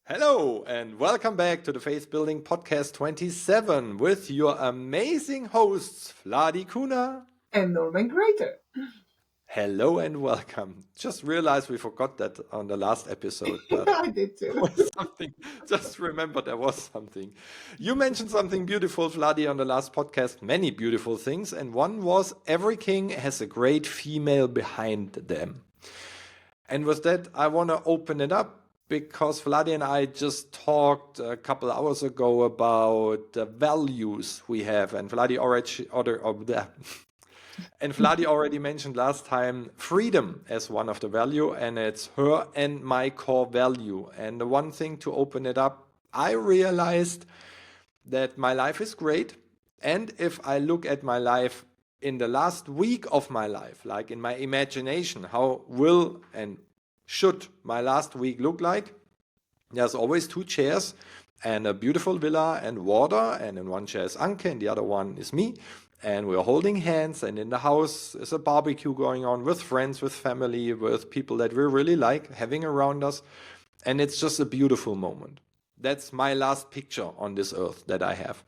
Hello, and welcome back to the Faith Building Podcast 27 with your amazing hosts, Vladi, Kuna. And Norman Gräter. Hello and welcome. Just realized we forgot that on the last episode, but I did too. was something. Just remember there was something. You mentioned something beautiful, Vladi, on the last podcast, many beautiful things, and one was every king has a great female behind them. And with that, I want to open it up because Vladi and I just talked a couple hours ago about the values we have, and Vladi already mentioned last time freedom as one of the value, and it's her and my core value. And the one thing to open it up, I realized that my life is great, and if I look at my life in the last week of my life, like in my imagination, how will and should my last week look like? There's always two chairs and a beautiful villa and water, and in one chair is Anke and the other one is me, and we're holding hands, and in the house is a barbecue going on with friends, with family, with people that we really like having around us, and it's just a beautiful moment. That's my last picture on this earth that I have.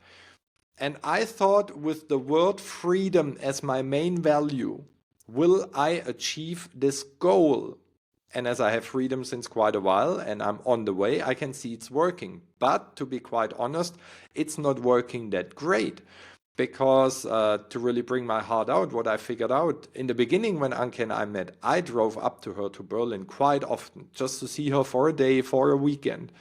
And I thought, with the word freedom as my main value, will I achieve this goal? And as I have freedom since quite a while and I'm on the way, I can see it's working. But to be quite honest, it's not working that great. Because to really bring my heart out, what I figured out in the beginning when Anke and I met, I drove up to her to Berlin quite often just to see her for a day, for a weekend.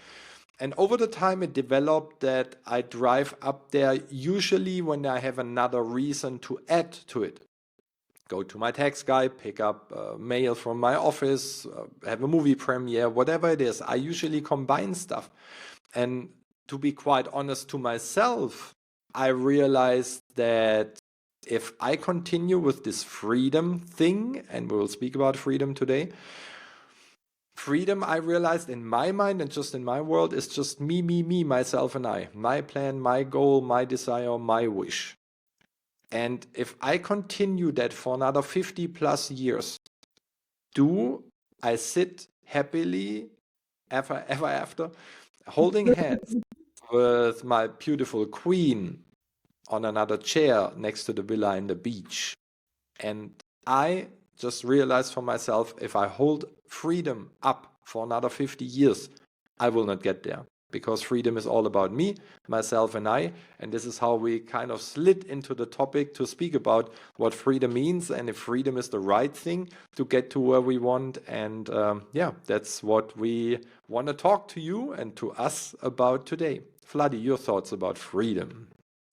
And over the time, it developed that I drive up there usually when I have another reason to add to it. Go to my tax guy, pick up mail from my office, have a movie premiere, whatever it is. I usually combine stuff. And to be quite honest to myself, I realized that if I continue with this freedom thing, and we will speak about freedom today, freedom, I realized in my mind and just in my world, is just me, myself, and I. My plan, my goal, my desire, my wish. And if I continue that for another 50 plus years, do I sit happily ever after, holding hands with my beautiful queen on another chair next to the villa in the beach? And I just realized for myself, if I hold freedom up for another 50 years, I will not get there. Because freedom is all about me, myself, and I. And this is how we kind of slid into the topic to speak about what freedom means and if freedom is the right thing to get to where we want. And that's what we want to talk to you and to us about today. Vladi, your thoughts about freedom?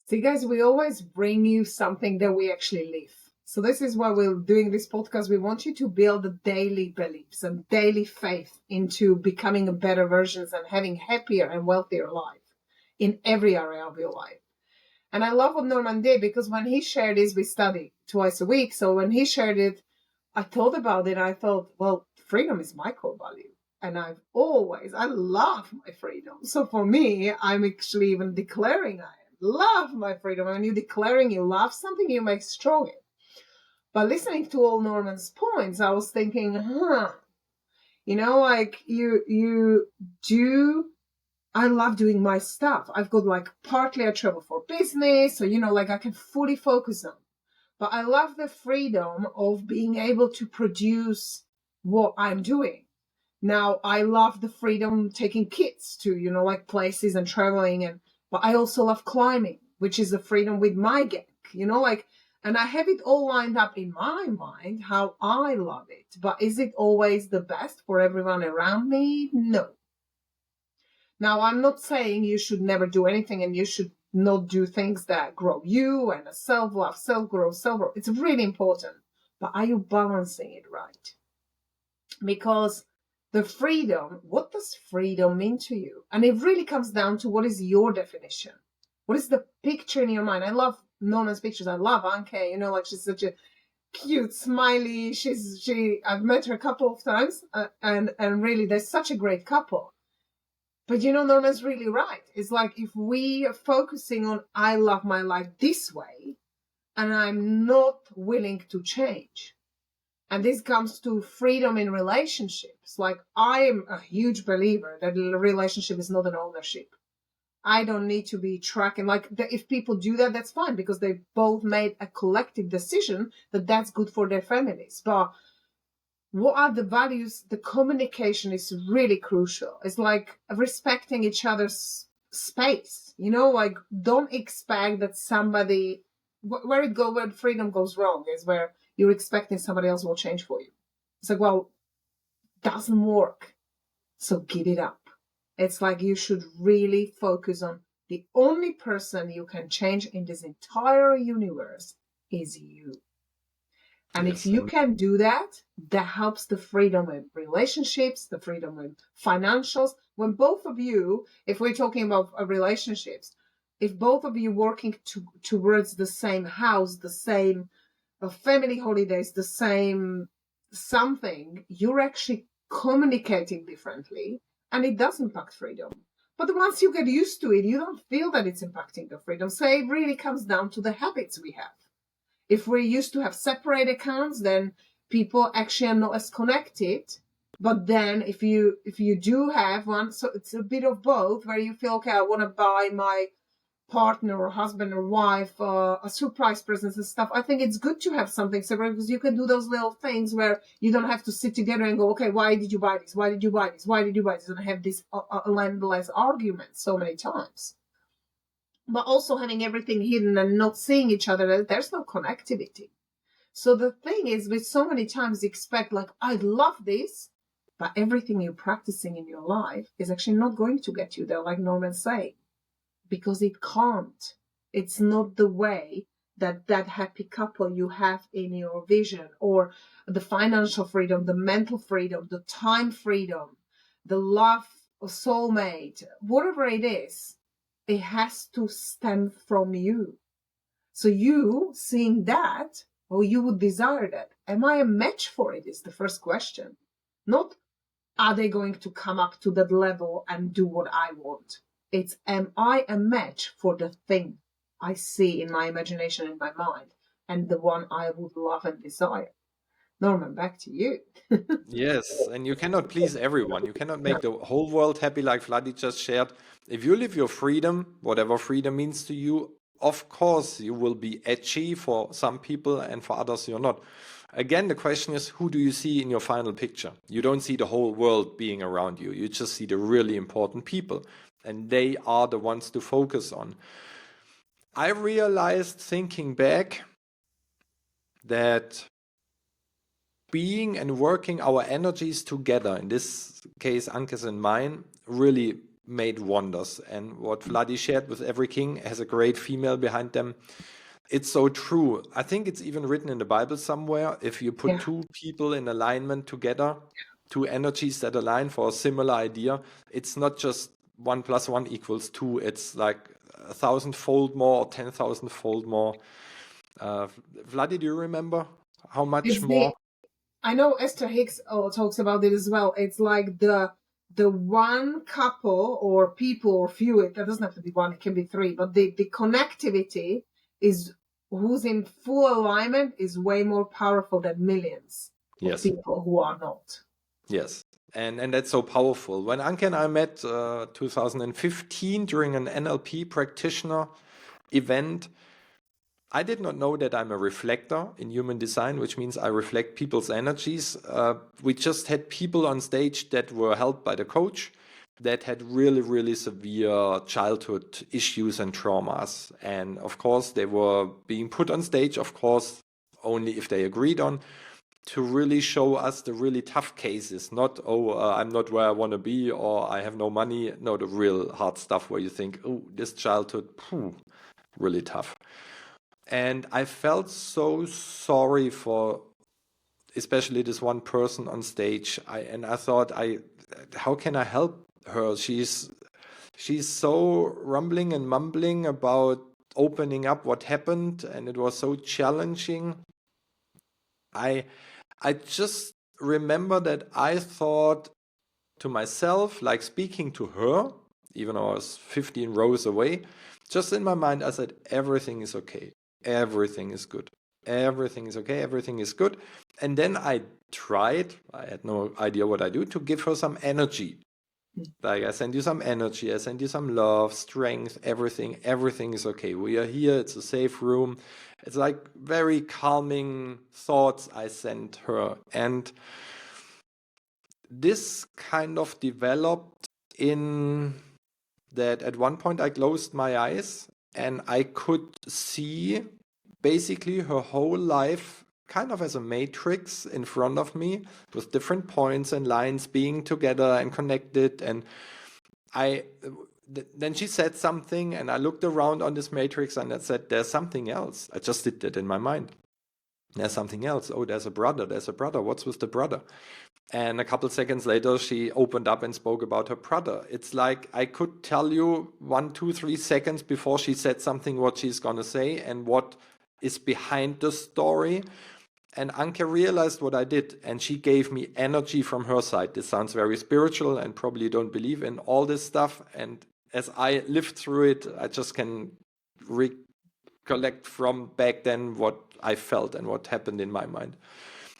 See, guys, we always bring you something that we actually live. So this is why we're doing this podcast. We want you to build the daily beliefs and daily faith into becoming a better versions and having happier and wealthier life in every area of your life. And I love what Norman did, because when he shared this, we study twice a week. So when he shared it, I thought about it. I thought, well, freedom is my core value. And I love my freedom. So for me, I'm actually even declaring I love my freedom. When you're declaring you love something, you make strong it. But listening to all Norman's points, I was thinking, like you do, I love doing my stuff. I've got partly I travel for business, so, I can fully focus on. But I love the freedom of being able to produce what I'm doing. Now, I love the freedom taking kids to, places and traveling, but I also love climbing, which is the freedom with my gang, and I have it all lined up in my mind how I love it. But is it always the best for everyone around me? No. Now, I'm not saying you should never do anything and you should not do things that grow you and a self-love, self-growth, self-growth. It's really important. But are you balancing it right? Because the freedom, what does freedom mean to you? And it really comes down to what is your definition? What is the picture in your mind? I love Norman's pictures. I love Anke, she's such a cute, smiley. I've met her a couple of times and really they're such a great couple. But Norman's really right. It's like if we are focusing on I love my life this way and I'm not willing to change. And this comes to freedom in relationships. Like, I am a huge believer that a relationship is not an ownership. I don't need to be tracking. Like, if people do that, that's fine, because they both made a collective decision that that's good for their families. But what are the values? The communication is really crucial. It's like respecting each other's space. Like, don't expect that somebody, where freedom goes wrong is where you're expecting somebody else will change for you. It's like, well, doesn't work. So give it up. It's like you should really focus on the only person you can change in this entire universe is you. And if you can do that, that helps the freedom in relationships, the freedom in financials. When both of you, if we're talking about relationships, if both of you working towards the same house, the same family holidays, the same something, you're actually communicating differently, and it does impact freedom. But once you get used to it, you don't feel that it's impacting the freedom. So it really comes down to the habits we have. If we're used to have separate accounts, then people actually are not as connected. But then if you do have one, so it's a bit of both, where you feel, okay, I want to buy my partner or husband or wife a surprise presents and stuff. I think it's good to have something separate, because you can do those little things where you don't have to sit together and go, okay, why did you buy this? Why did you buy this? Why did you buy this? And have this endless argument so many times. But also having everything hidden and not seeing each other, there's no connectivity. So the thing is, with so many times you expect, like, I love this, but everything you're practicing in your life is actually not going to get you there, like Norman's saying, because it can't. It's not the way that happy couple you have in your vision, or the financial freedom, the mental freedom, the time freedom, the love of soulmate, whatever it is, it has to stem from you. So you seeing that, or you would desire that. Am I a match for it is the first question. Not, are they going to come up to that level and do what I want? It's, am I a match for the thing I see in my imagination, in my mind, and the one I would love and desire? Norman, back to you. Yes, and you cannot please everyone. You cannot make the whole world happy, like Vladi just shared. If you live your freedom, whatever freedom means to you, of course you will be edgy for some people, and for others you're not. Again, the question is, who do you see in your final picture? You don't see the whole world being around you. You just see the really important people, and they are the ones to focus on. I realized, thinking back, that being and working our energies together, in this case Anke's and mine, really made wonders. And what Vladi shared with every king has a great female behind them. It's so true. I think it's even written in the Bible somewhere. If you put two people in alignment together, two energies that align for a similar idea, it's not just 1 + 1 = 2. It's like 1,000-fold more or 10,000-fold more. Vladi, do you remember how much more? I know Esther Hicks talks about it as well. It's like the one couple or people or few, it doesn't have to be one, it can be three, but the connectivity is, who's in full alignment is way more powerful than millions of people who are not. Yes. And that's so powerful. When Anke and I met 2015 during an NLP practitioner event, I did not know that I'm a reflector in human design, which means I reflect people's energies. We just had people on stage that were helped by the coach that had really, really severe childhood issues and traumas. And of course, they were being put on stage, of course, only if they agreed on, to really show us the really tough cases. Not, I'm not where I want to be, or I have no money. No, the real hard stuff where you think, oh, this childhood, really tough. And I felt so sorry for especially this one person on stage. I thought, how can I help her? She's so rumbling and mumbling about opening up what happened, and it was so challenging. I just remember that I thought to myself, like speaking to her, even though I was 15 rows away, just in my mind, I said, everything is okay. Everything is good. Everything is okay. Everything is good. And then I tried, I had no idea what I do, to give her some energy. Like, I send you some energy, I send you some love, strength, everything. Everything is okay. We are here. It's a safe room. It's like very calming thoughts I sent her. And this kind of developed in that at one point I closed my eyes and I could see basically her whole life kind of as a matrix in front of me with different points and lines being together and connected. And I then she said something and I looked around on this matrix and I said, there's something else. I just did that in my mind. There's something else. Oh, there's a brother. There's a brother. What's with the brother? And a couple seconds later, she opened up and spoke about her brother. It's like I could tell you 1, 2, 3 seconds before she said something what she's going to say and what is behind the story. And Anke realized what I did, and she gave me energy from her side. This sounds very spiritual and probably don't believe in all this stuff. And as I lived through it, I just can recollect from back then what I felt and what happened in my mind.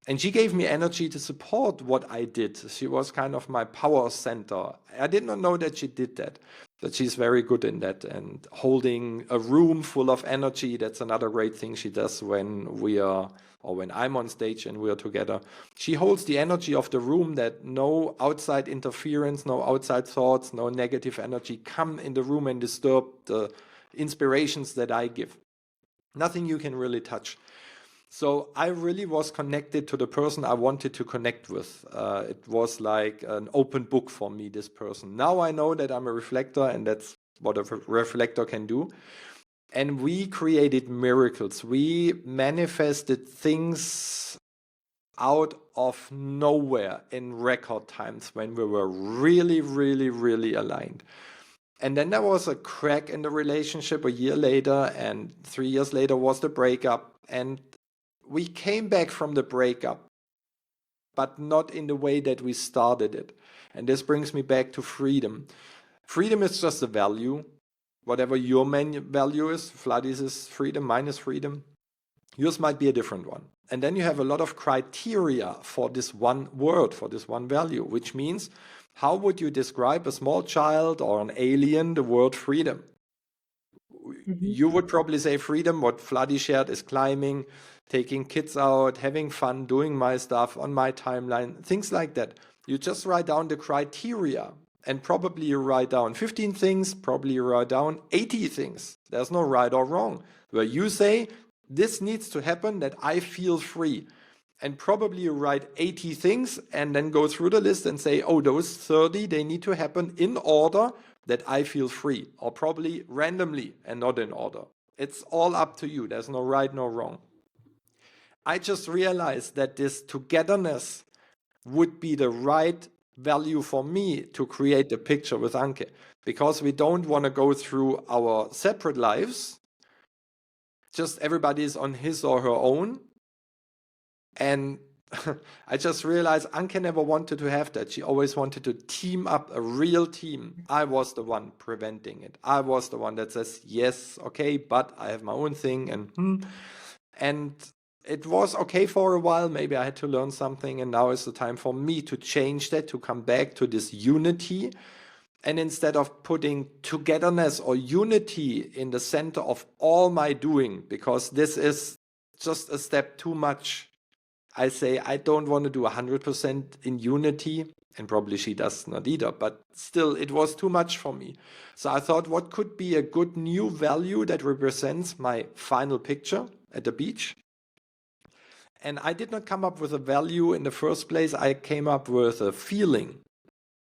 And she gave me energy to support what I did. She was kind of my power center. I did not know that she did that, but she's very good in that. And holding a room full of energy, that's another great thing she does when we are, or when I'm on stage and we are together. She holds the energy of the room, that no outside interference, no outside thoughts, no negative energy come in the room and disturb the inspirations that I give. Nothing you can really touch. So I really was connected to the person I wanted to connect with. It was like an open book for me, this person. Now I know that I'm a reflector, and that's what a reflector can do. And we created miracles. We manifested things out of nowhere in record times when we were really, really, really aligned. And then there was a crack in the relationship a year later, and 3 years later was the breakup. And we came back from the breakup, but not in the way that we started it. And this brings me back to freedom. Freedom is just a value. Whatever your main value is, Vladi's is freedom, mine is freedom. Yours might be a different one. And then you have a lot of criteria for this one word, for this one value, which means, how would you describe a small child or an alien the word freedom? You would probably say freedom, what Vladi shared, is climbing, taking kids out, having fun, doing my stuff on my timeline, things like that. You just write down the criteria, and probably you write down 15 things, probably you write down 80 things. There's no right or wrong. Where you say, this needs to happen, that I feel free. And probably you write 80 things and then go through the list and say, oh, those 30, they need to happen in order that I feel free, or probably randomly and not in order. It's all up to you. There's no right, no wrong. I just realized that this togetherness would be the right value for me to create a picture with Anke, because we don't want to go through our separate lives. Just everybody is on his or her own. And I just realized Anke never wanted to have that. She always wanted to team up, a real team. I was the one preventing it. I was the one that says, yes, okay, but I have my own thing. And it was okay for a while. Maybe I had to learn something. And now is the time for me to change that, to come back to this unity. And instead of putting togetherness or unity in the center of all my doing, because this is just a step too much, I say I don't want to do 100% in unity, and probably she does not either, but still it was too much for me. So I thought, what could be a good new value that represents my final picture at the beach? And I did not come up with a value in the first place. I came up with a feeling,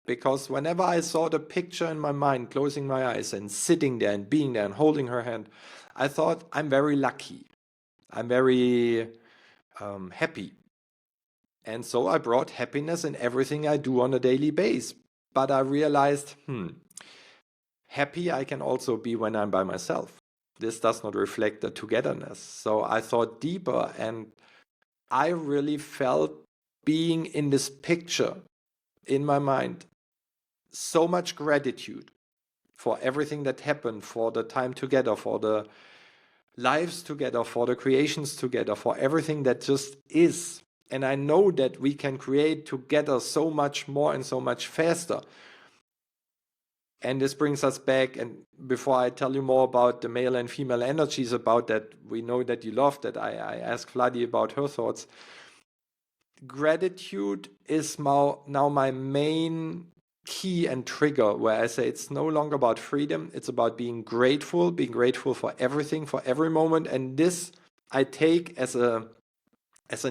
because whenever I saw the picture in my mind, closing my eyes and sitting there and being there and holding her hand, I thought, I'm very lucky. I'm very happy. And so I brought happiness in everything I do on a daily basis. But I realized, happy I can also be when I'm by myself. This does not reflect the togetherness. So I thought deeper, and I really felt being in this picture in my mind so much gratitude for everything that happened, for the time together, for the lives together, for the creations together, for everything that just is. And I know that we can create together so much more and so much faster. And this brings us back, and before I tell you more about the male and female energies about that, we know that you love that. I asked Vladi about her thoughts. Gratitude is now my main key and trigger, where I say it's no longer about freedom, it's about being grateful for everything, for every moment. And this I take as a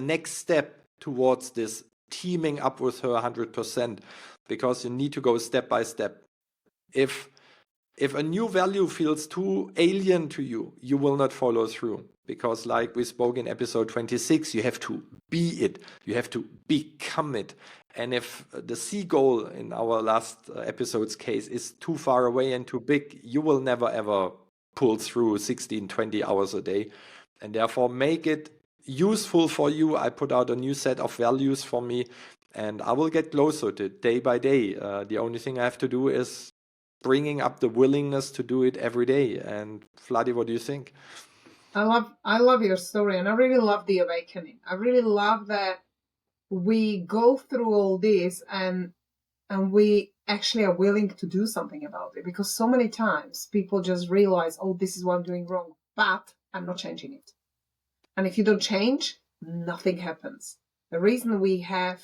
next step towards this teaming up with her 100%, because you need to go step by step. If a new value feels too alien to you, you will not follow through, because like we spoke in episode 26, you have to be it, you have to become it. And if the C goal in our last episode's case is too far away and too big, you will never ever pull through 16, 20 hours a day. And therefore make it useful for you. I put out a new set of values for me, and I will get closer to it day by day. The only thing I have to do is bringing up the willingness to do it every day. And Vladi, what do you think? I love your story, and I really love the awakening. I really love that we go through all this and we actually are willing to do something about it, because so many times people just realize, oh, this is what I'm doing wrong, but I'm not changing it. And if you don't change, nothing happens. The reason we have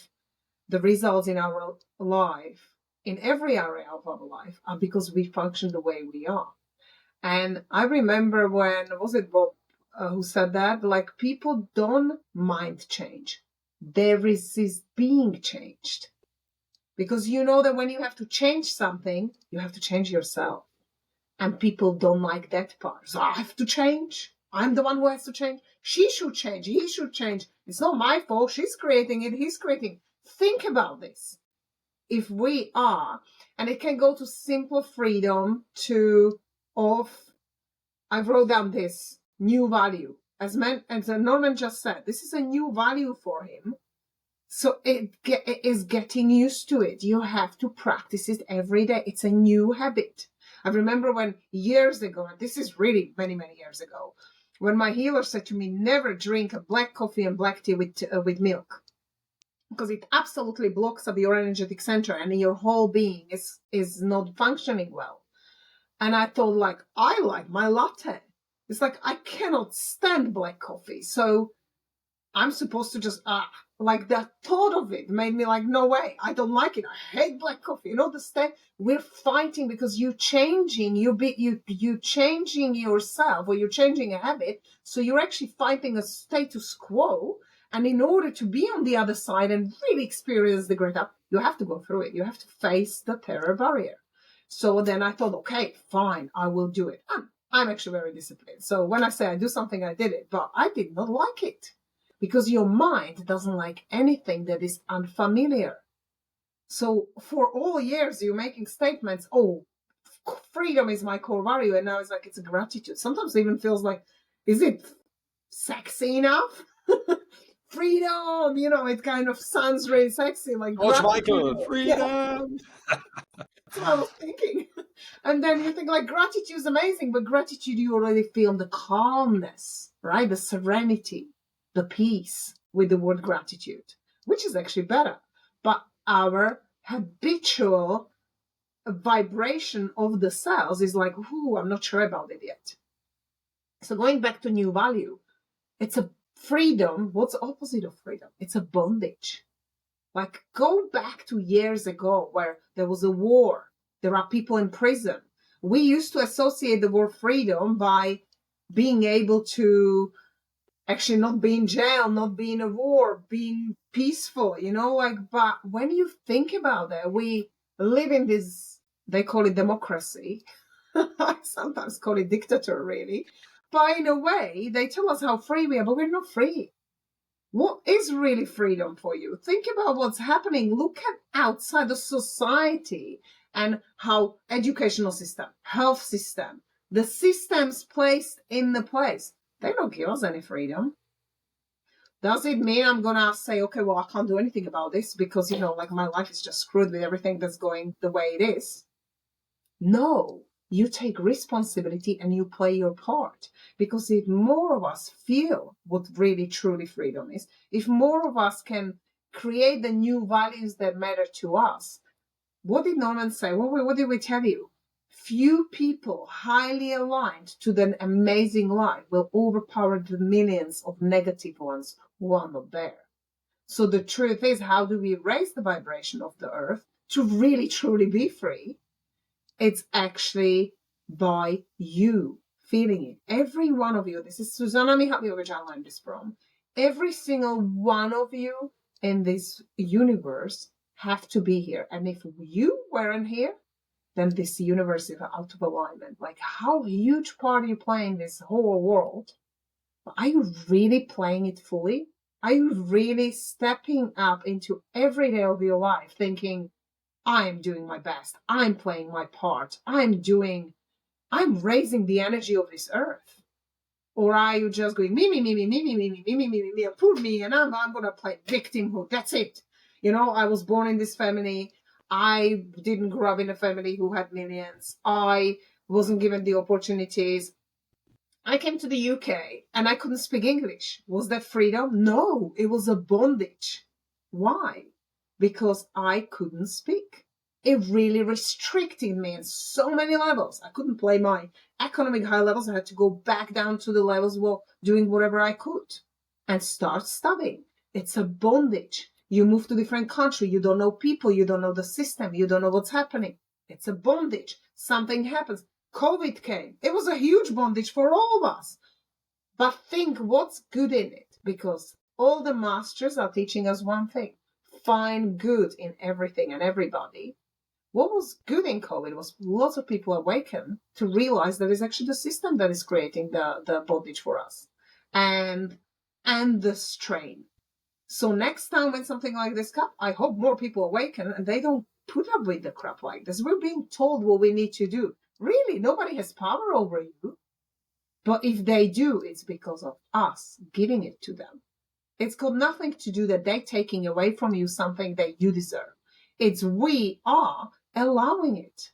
the results in our life, in every area of our life, are because we function the way we are. And I remember when, was it Bob who said that? Like, people don't mind change. They resist being changed. Because you know that when you have to change something, you have to change yourself. And people don't like that part. So I have to change. I'm the one who has to change. She should change. He should change. It's not my fault. She's creating it. He's creating. Think about this. If we are, and it can go to simple freedom I wrote down this new value. As Norman just said, this is a new value for him. So it is getting used to it. You have to practice it every day. It's a new habit. I remember when years ago, and this is really many, many years ago, when my healer said to me, never drink a black coffee and black tea with milk, because it absolutely blocks up your energetic center and your whole being is not functioning well. And I thought, like, I like my latte. It's like, I cannot stand black coffee. So I'm supposed to just, like, the thought of it made me like, no way, I don't like it. I hate black coffee. You know, we're fighting because you're changing, you changing yourself, or you're changing a habit. So you're actually fighting a status quo. And in order to be on the other side and really experience the Gräter, you have to go through it. You have to face the terror barrier. So then I thought, okay, fine, I will do it. I'm actually very disciplined. So when I say I do something, I did it. But I did not like it. Because your mind doesn't like anything that is unfamiliar. So for all years, you're making statements, oh, freedom is my core value. And now it's like, it's a gratitude. Sometimes it even feels like, is it sexy enough? Freedom, it kind of sounds really sexy. Like, George Michael, freedom. Yeah. That's what I was thinking. And then you think, like, gratitude is amazing. But gratitude, you already feel the calmness, right? The serenity, the peace with the word gratitude, which is actually better. But our habitual vibration of the cells is like, ooh, I'm not sure about it yet. So going back to new value, it's a freedom. What's the opposite of freedom? It's a bondage. Like, go back to years ago where there was a war. There are people in prison. We used to associate the word freedom by being able to actually not be in jail, not be in a war, being peaceful, but when you think about it, we live in this, they call it democracy. I sometimes call it dictator, really. But in a way, they tell us how free we are, but we're not free. What is really freedom for you? Think about what's happening. Look at outside the society and how educational system, health system, the systems placed in the place, they don't give us any freedom. Does it mean I'm going to say, okay, well, I can't do anything about this because, like, my life is just screwed with everything that's going the way it is? No, you take responsibility and you play your part. Because if more of us feel what really truly freedom is, if more of us can create the new values that matter to us, what did Norman say? What did we tell you? Few people highly aligned to the amazing life will overpower the millions of negative ones who are not there. So the truth is, how do we raise the vibration of the earth to really truly be free? It's actually by you feeling it. Every one of you, this is Susanna Mihaly, which I learned this from. Every single one of you in this universe have to be here. And if you weren't here, then this universe is out of alignment. Like, how huge part are you playing this whole world? Are you really playing it fully? Are you really stepping up into every day of your life thinking, I'm doing my best, I'm playing my part, I'm raising the energy of this earth? Or are you just going, me, and poor me, and I'm going to play victimhood, that's it. I was born in this family, I didn't grow up in a family who had millions, I wasn't given the opportunities. I came to the UK and I couldn't speak English. Was that freedom? No, it was a bondage. Why? Because I couldn't speak. It really restricted me in so many levels. I couldn't play my economic high levels. I had to go back down to the levels of doing whatever I could and start studying. It's a bondage. You move to a different country. You don't know people. You don't know the system. You don't know what's happening. It's a bondage. Something happens. COVID came. It was a huge bondage for all of us. But think what's good in it, because all the masters are teaching us one thing: find good in everything and everybody. What was good in COVID was lots of people awaken to realize that it's actually the system that is creating the bondage for us and the strain. So next time when something like this comes, I hope more people awaken and they don't put up with the crap like this. We're being told what we need to do. Really, nobody has power over you. But if they do, it's because of us giving it to them. It's got nothing to do that they're taking away from you something that you deserve. It's we are allowing it.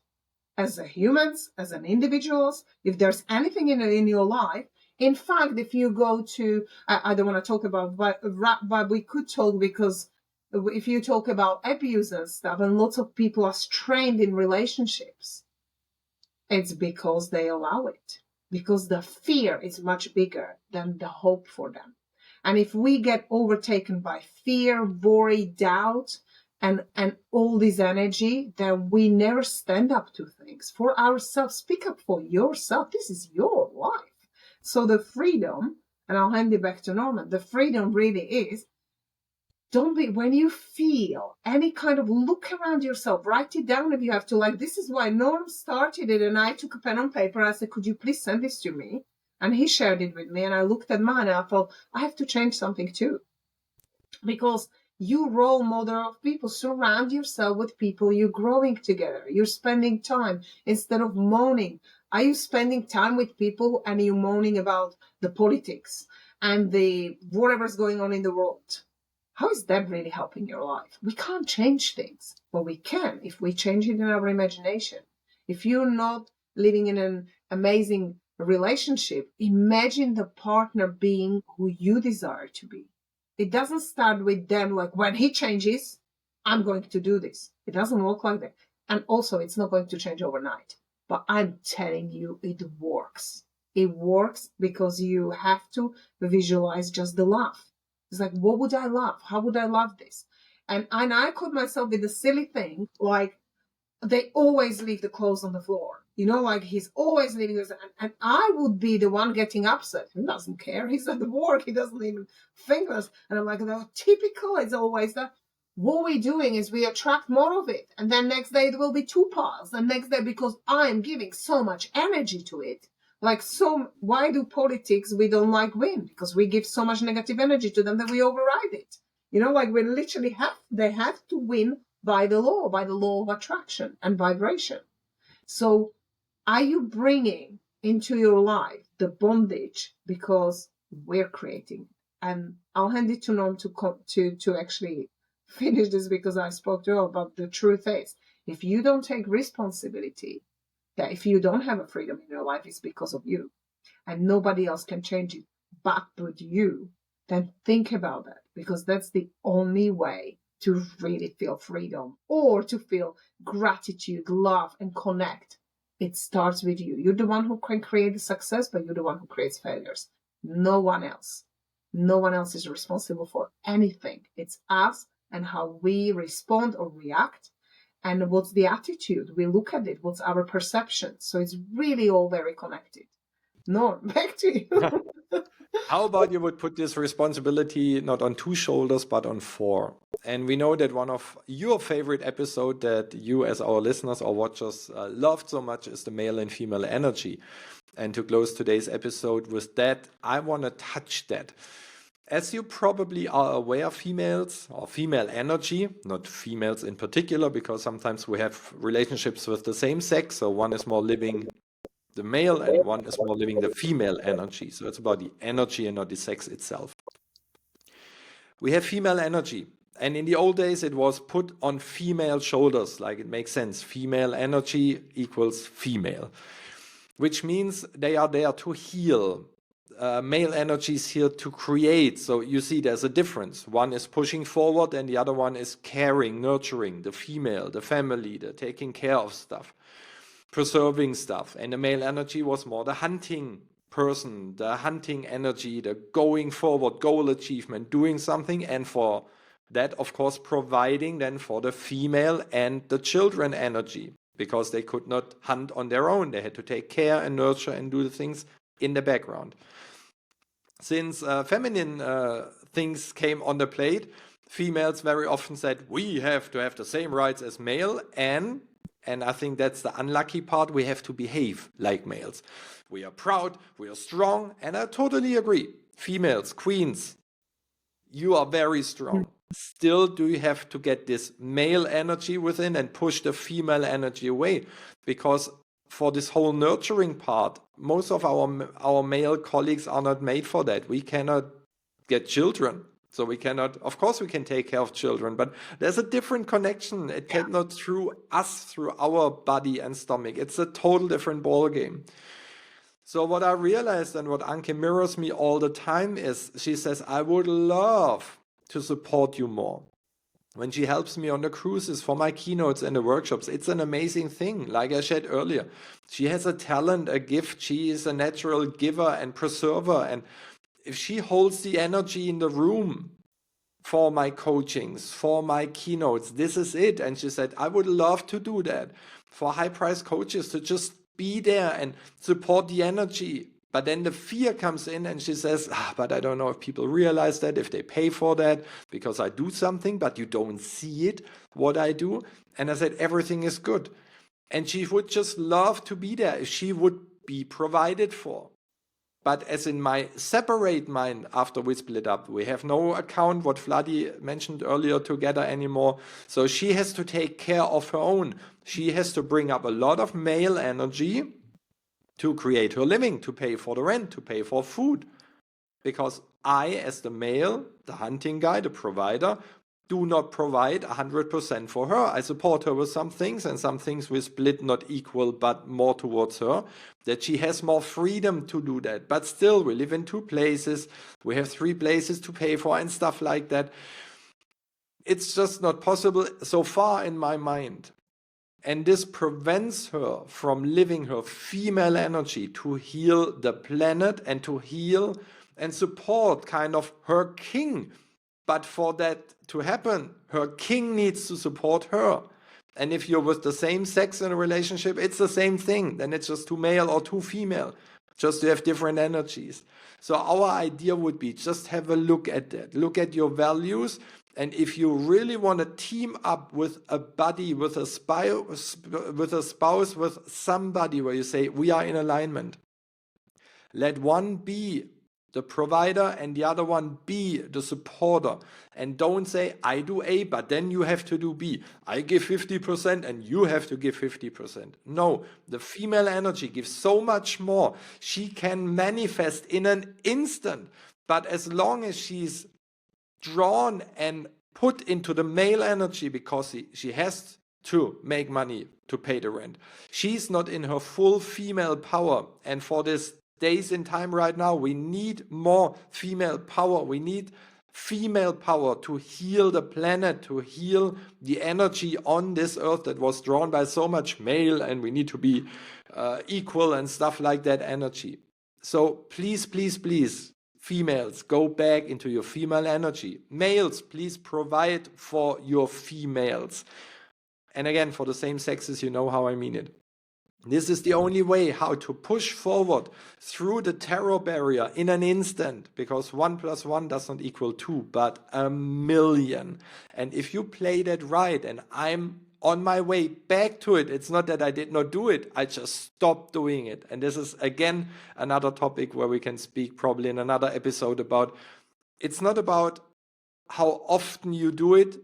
As a humans, as an individuals, if there's anything in your life, in fact, if you go to, I don't want to talk about, but we could talk, because if you talk about abuse and stuff, and lots of people are strained in relationships, it's because they allow it. Because the fear is much bigger than the hope for them. And if we get overtaken by fear, worry, doubt, and all this energy, then we never stand up to things for ourselves. Speak up for yourself. This is your life. So the freedom, and I'll hand it back to Norman, the freedom really is, when you feel any kind of, look around yourself, write it down if you have to. Like, this is why Norm started it, and I took a pen and paper. I said, could you please send this to me? And he shared it with me, and I looked at mine and I thought, I have to change something too. Because you role model of people, surround yourself with people, you're growing together, you're spending time instead of moaning. Are you spending time with people and you moaning about the politics and the whatever's going on in the world? How is that really helping your life? We can't change things, but we can if we change it in our imagination. If you're not living in an amazing relationship, imagine the partner being who you desire to be. It doesn't start with them like, when he changes, I'm going to do this. It doesn't work like that. And also, it's not going to change overnight. But I'm telling you, it works. It works because you have to visualize just the love. It's like, what would I love? How would I love this? And I caught myself with the silly thing, like, they always leave the clothes on the floor. Like, he's always leaving this. And I would be the one getting upset. He doesn't care. He's at work. He doesn't even think this. And I'm like, no, typical. It's always that. What we're doing is we attract more of it. And then next day it will be 2 piles. And next day, because I'm giving so much energy to it. Like, so why do politics we don't like win? Because we give so much negative energy to them that we override it. Like, we literally they have to win by the law of attraction and vibration. So are you bringing into your life the bondage because we're creating? And I'll hand it to Norm to actually finish this, because I spoke to her. But the truth is, if you don't take responsibility, Okay, if you don't have a freedom in your life, it's because of you, and nobody else can change it but you. Then think about that, because that's the only way to really feel freedom or to feel gratitude, love, and connect. It starts with you. You're the one who can create the success, but you're the one who creates failures. No one else. No one else is responsible for anything. It's us and how we respond or react, and what's the attitude we look at it, what's our perception. So it's really all very connected. Norm, back to you. How about you would put this responsibility not on 2 shoulders, but on 4? And we know that one of your favorite episodes that you as our listeners or watchers loved so much is the male and female energy. And to close today's episode with that, I want to touch that. As you probably are aware, females or female energy, not females in particular, because sometimes we have relationships with the same sex, so one is more living the male and one is more living the female energy. So it's about the energy and not the sex itself. We have female energy. And in the old days, it was put on female shoulders. Like, it makes sense. Female energy equals female, which means they are there to heal. Male energy is here to create. So you see there's a difference. One is pushing forward and the other one is caring, nurturing, the female, the family, the taking care of stuff, preserving stuff. And the male energy was more the hunting person, the hunting energy, the going forward, goal achievement, doing something. And for that, of course, providing then for the female and the children energy, because they could not hunt on their own. They had to take care and nurture and do the things in the background. Since feminine things came on the plate, females very often said, we have to have the same rights as male, and I think that's the unlucky part, we have to behave like males. We are proud, we are strong, and I totally agree. Females, queens, you are very strong. Still, do you have to get this male energy within and push the female energy away? Because for this whole nurturing part, most of our male colleagues are not made for that. We cannot get children. So we cannot, of course we can take care of children, but there's a different connection. It cannot through us, through our body and stomach. It's a total different ball game. So what I realized and what Anke mirrors me all the time is, she says, I would love to support you more. When she helps me on the cruises for my keynotes and the workshops, it's an amazing thing. Like I said earlier, she has a talent, a gift. She is a natural giver and preserver. And if she holds the energy in the room for my coachings, for my keynotes, this is it. And she said, I would love to do that for high-priced coaches, to just be there and support the energy. But then the fear comes in and she says, but I don't know if people realize that, if they pay for that, because I do something, but you don't see it, what I do. And I said, everything is good. And she would just love to be there if she would be provided for. But as in my separate mind, after we split up, we have no account, what Vladi mentioned earlier, together anymore. So she has to take care of her own. She has to bring up a lot of male energy to create her living, to pay for the rent, to pay for food. Because I, as the male, the hunting guy, the provider, do not provide 100% for her. I support her with some things, and some things we split not equal, but more towards her, that she has more freedom to do that. But still, we live in 2 places. We have 3 places to pay for and stuff like that. It's just not possible so far in my mind. And this prevents her from living her female energy to heal the planet and to heal and support kind of her king. But for that to happen, her king needs to support her. And if you're with the same sex in a relationship, it's the same thing. Then it's just 2 male or 2 female, just to have different energies. So our idea would be just have a look at that. Look at your values. And if you really want to team up with a buddy, with a spouse, with somebody where you say, we are in alignment, let one be the provider and the other one be the supporter. And don't say, I do A, but then you have to do B. I give 50% and you have to give 50%. No, the female energy gives so much more. She can manifest in an instant. But as long as she's drawn and put into the male energy, because she has to make money to pay the rent. She's not in her full female power. And for this days in time right now, we need more female power. We need female power to heal the planet, to heal the energy on this earth that was drawn by so much male, and we need to be equal and stuff like that energy. So please, please, please, females, go back into your female energy. Males, please provide for your females. And again, for the same sexes, you know how I mean it. This is the only way how to push forward through the terror barrier in an instant, because 1 + 1 does not equal 2, but 1,000,000. And if you play that right, and I'm on my way back to it, it's not that I did not do it, I just stopped doing it. And this is again another topic where we can speak probably in another episode about. It's not about how often you do it,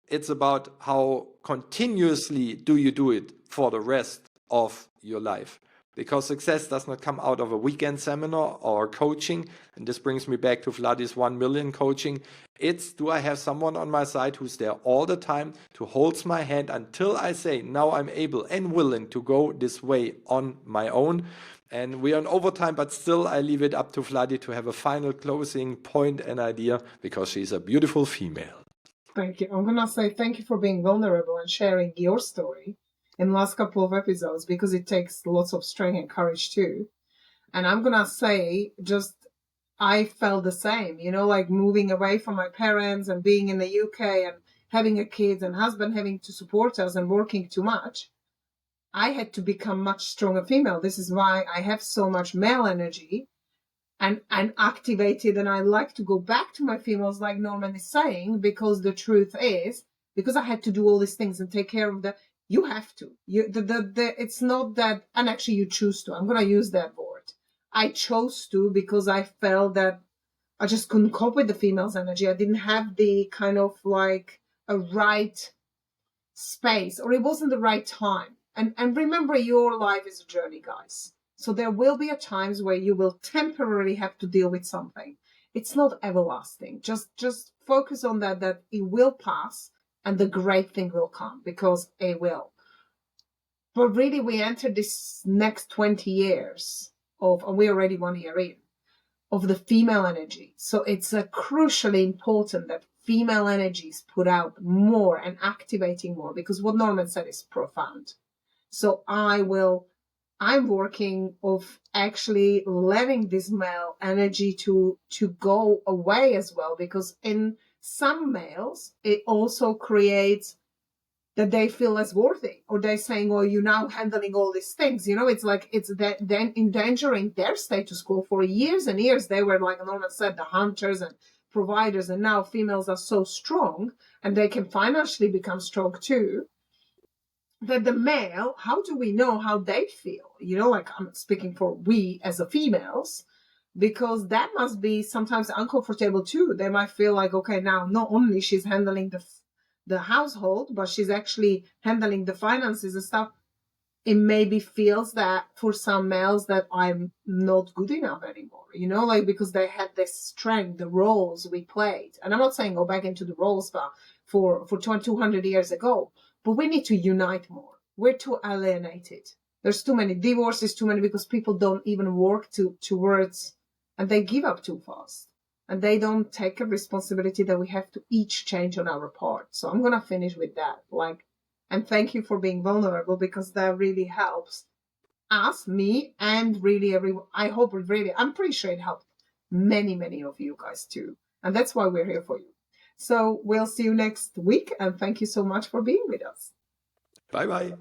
it's about how continuously do you do it for the rest of your life. Because success does not come out of a weekend seminar or coaching. And this brings me back to Vladi's 1 million coaching. It's, do I have someone on my side who's there all the time to holds my hand until I say, now I'm able and willing to go this way on my own. And we are in overtime, but still I leave it up to Vladi to have a final closing point and idea, because she's a beautiful female. Thank you. I'm going to say thank you for being vulnerable and sharing your story in the last couple of episodes, because it takes lots of strength and courage too. And I'm going to say, just, I felt the same, like moving away from my parents and being in the UK and having a kid and husband having to support us and working too much. I had to become much stronger female. This is why I have so much male energy and activated, and I like to go back to my females, like Norman is saying, because the truth is, because I had to do all these things and take care of you have to. It's not that, and actually you choose to. I'm going to use that word. I chose to, because I felt that I just couldn't cope with the female's energy. I didn't have the kind of like a right space, or it wasn't the right time. And remember, your life is a journey, guys. So there will be times where you will temporarily have to deal with something. It's not everlasting. Just focus on that it will pass and the great thing will come, because it will. But really, we entered this next 20 years and we're already 1 year in, of the female energy. So it's crucially important that female energy is put out more and activating more, because what Norman said is profound. So I'm working of actually letting this male energy to go away as well, because in some males, it also creates that they feel less worthy, or they're saying, oh, you're now handling all these things. It's like, it's then endangering their status quo. For years and years, they were, like Norman said, the hunters and providers, and now females are so strong and they can financially become strong too. That the male, how do we know how they feel? Like I'm speaking for we as a females, because that must be sometimes uncomfortable too. They might feel like, okay, now not only she's handling the household, but she's actually handling the finances and stuff. It maybe feels that for some males that I'm not good enough anymore, like because they had this strength, the roles we played. And I'm not saying go back into the roles, but for 200 years ago. But we need to unite more. We're too alienated. There's too many divorces, too many, because people don't even work towards, and they give up too fast. And they don't take a responsibility that we have to each change on our part. So I'm going to finish with that. And thank you for being vulnerable, because that really helps us, me, and really everyone. I hope it really, I'm pretty sure it helped many, many of you guys too. And that's why we're here for you. So we'll see you next week. And thank you so much for being with us. Bye-bye.